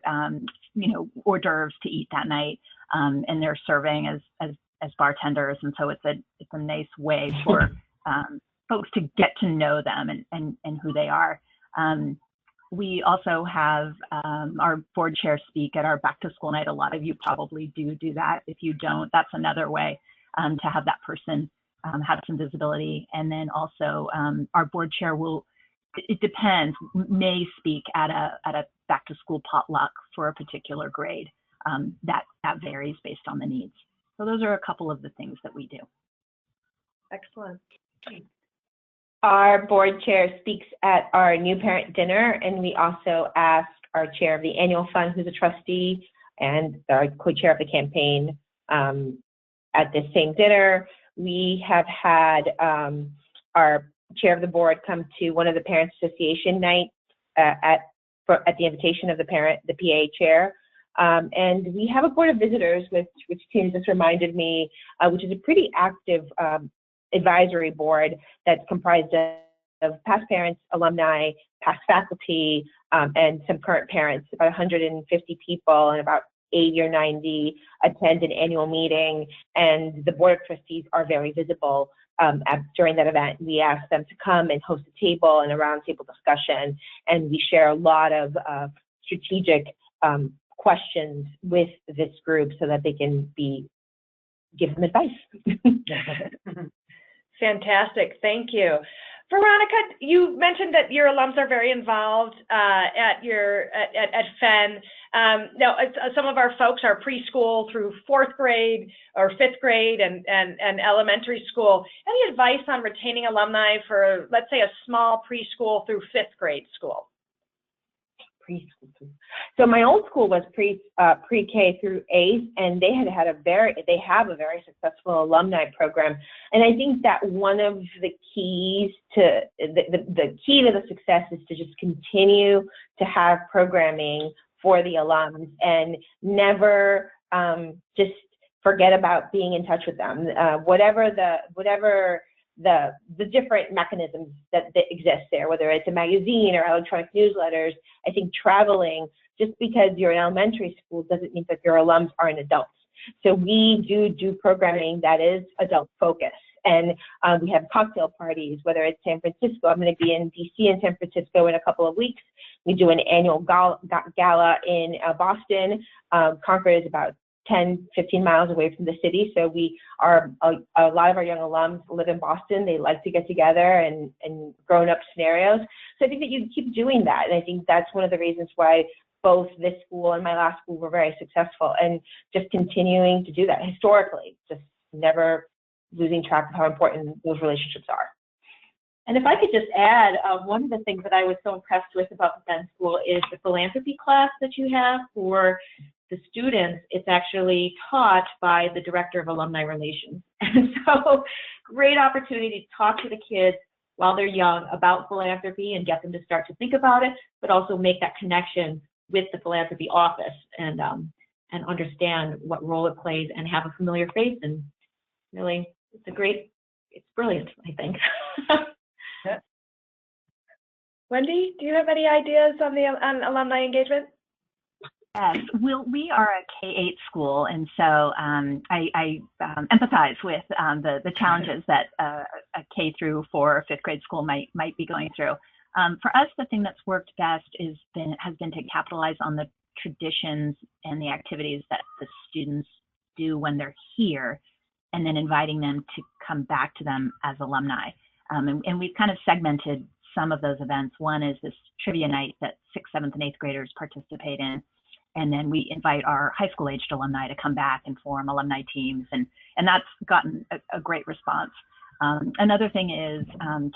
hors d'oeuvres to eat that night, and they're serving as bartenders. And so it's a nice way for folks to get to know them and who they are. We also have our board chair speak at our back to school night. A lot of you probably do that. If you don't, that's another way to have that person have some visibility. And then also our board chair will, it depends, may speak at a back to school potluck for a particular grade. That varies based on the needs. So those are a couple of the things that we do. Excellent. Our board chair speaks at our new parent dinner, and we also ask our chair of the annual fund, who's a trustee, and our co-chair of the campaign at this same dinner. We have had our chair of the board come to one of the Parents Association nights at the invitation of the PA chair. And we have a board of visitors, which Tim just reminded me, which is a pretty active advisory board that's comprised of past parents, alumni, past faculty, and some current parents. About 150 people, and about 80 or 90 attend an annual meeting, and the board of trustees are very visible during that event. We ask them to come and host a table and a roundtable discussion, and we share a lot of strategic questions with this group so that they can give them advice. Fantastic, thank you. Veronica, you mentioned that your alums are very involved at Fenn. Now, some of our folks are preschool through 4th grade or 5th grade and elementary school. Any advice on retaining alumni for, let's say, a small preschool through 5th grade school? Preschool. So my old school was pre-K through 8th, and they have a very successful alumni program. And I think that one of the keys to the key to the success is to just continue to have programming for the alums and never just forget about being in touch with them. Whatever the different mechanisms that exist there, whether it's a magazine or electronic newsletters. I think traveling, just because you're in elementary school doesn't mean that your alums aren't adults. So we do programming that is adult focused. And we have cocktail parties, whether it's San Francisco. I'm going to be in DC and San Francisco in a couple of weeks. We do an annual gala in Boston. Concord is about 10, 15 miles away from the city. So a lot of our young alums live in Boston. They like to get together and grown up scenarios. So I think that you keep doing that. And I think that's one of the reasons why both this school and my last school were very successful, and just continuing to do that historically, just never losing track of how important those relationships are. And if I could just add, one of the things that I was so impressed with about the Fenn School is the philanthropy class that you have for the students. It's actually taught by the director of alumni relations. And so great opportunity to talk to the kids while they're young about philanthropy and get them to start to think about it, but also make that connection with the philanthropy office and understand what role it plays and have a familiar face. And really, it's brilliant, I think. Wendy, do you have any ideas on alumni engagement? Yes, we are a K-8 school, and so I empathize with the challenges that a K through 4 or 5th grade school might be going through. For us, the thing that's worked best has been to capitalize on the traditions and the activities that the students do when they're here, and then inviting them to come back to them as alumni. And we've kind of segmented some of those events. One is this trivia night that 6th, 7th, and 8th graders participate in. And then we invite our high school aged alumni to come back and form alumni teams. And that's gotten a great response. Another thing is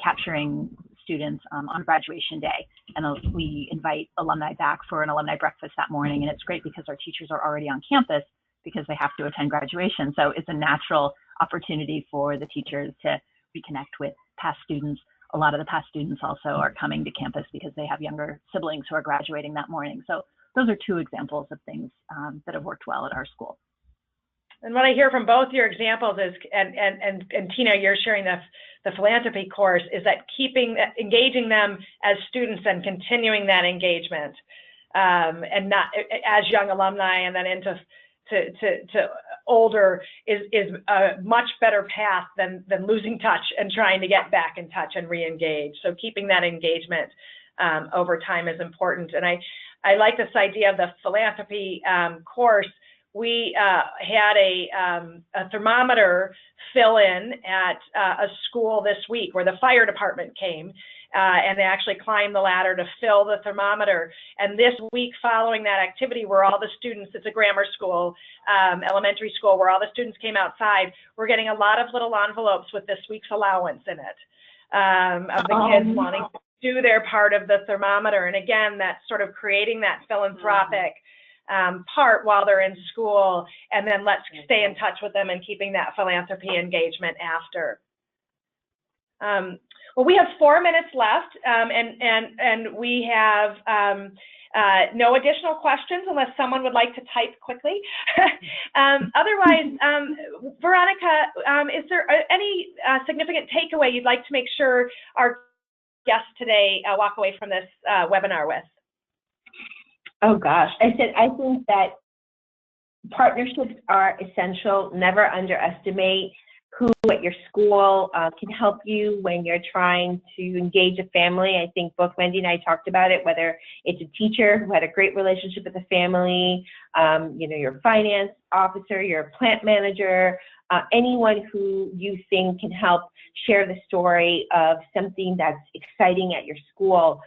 capturing students on graduation day. And we invite alumni back for an alumni breakfast that morning. And it's great because our teachers are already on campus because they have to attend graduation. So it's a natural opportunity for the teachers to reconnect with past students. A lot of the past students also are coming to campus because they have younger siblings who are graduating that morning. So those are two examples of things that have worked well at our school. And what I hear from both your examples is, and Tina, you're sharing the philanthropy course, is that engaging them as students and continuing that engagement, and not as young alumni and then into to older is a much better path than losing touch and trying to get back in touch and re-engage. So keeping that engagement over time is important. And I like this idea of the philanthropy course. We had a thermometer fill in at a school this week where the fire department came and they actually climbed the ladder to fill the thermometer. And this week following that activity where all the students, it's a grammar school, elementary school, where all the students came outside, we're getting a lot of little envelopes with this week's allowance in it of the kids wanting to do their part of the thermometer. And again, that's sort of creating that philanthropic part while they're in school, and then let's stay in touch with them and keeping that philanthropy engagement after. Well, we have 4 minutes left, and we have no additional questions unless someone would like to type quickly. Otherwise, Veronica, is there any significant takeaway you'd like to make sure our guests today walk away from this webinar with? Oh gosh, I think that partnerships are essential. Never underestimate who at your school can help you when you're trying to engage a family. I think both Wendy and I talked about it, whether it's a teacher who had a great relationship with the family, your finance officer, your plant manager, anyone who you think can help share the story of something that's exciting at your school.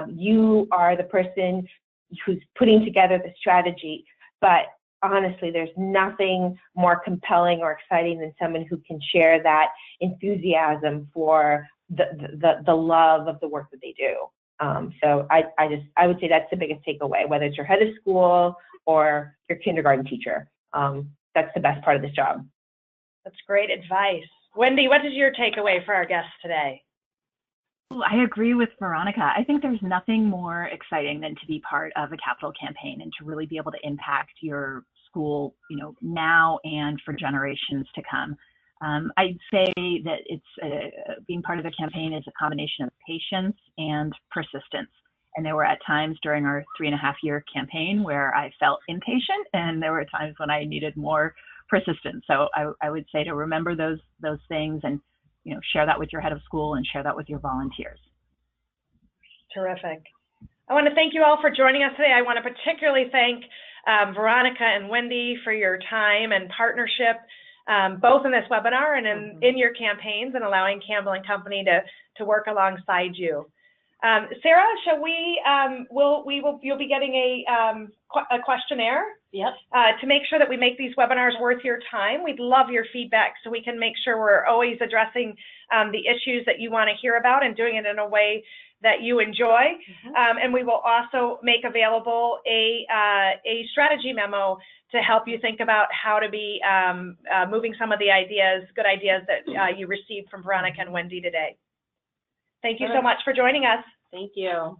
You are the person who's putting together the strategy, but honestly, there's nothing more compelling or exciting than someone who can share that enthusiasm for the love of the work that they do. So I would say that's the biggest takeaway, whether it's your head of school or your kindergarten teacher. That's the best part of this job. That's great advice. Wendy, what is your takeaway for our guests today? I agree with Veronica. I think there's nothing more exciting than to be part of a capital campaign and to really be able to impact your school, now and for generations to come. I'd say that it's being part of the campaign is a combination of patience and persistence. And there were at times during our 3.5-year campaign where I felt impatient, and there were times when I needed more persistence. So I would say to remember those things and share that with your head of school and share that with your volunteers. Terrific. I want to thank you all for joining us today. I want to particularly thank Veronica and Wendy for your time and partnership, both in this webinar and in your campaigns, and allowing Campbell & Company to work alongside you. Sarah, shall we, you'll be getting a questionnaire. Yep. To make sure that we make these webinars worth your time. We'd love your feedback so we can make sure we're always addressing the issues that you want to hear about and doing it in a way that you enjoy. And we will also make available a strategy memo to help you think about how to be moving some of the good ideas that you received from Veronica and Wendy today. Thank you so much for joining us. Thank you.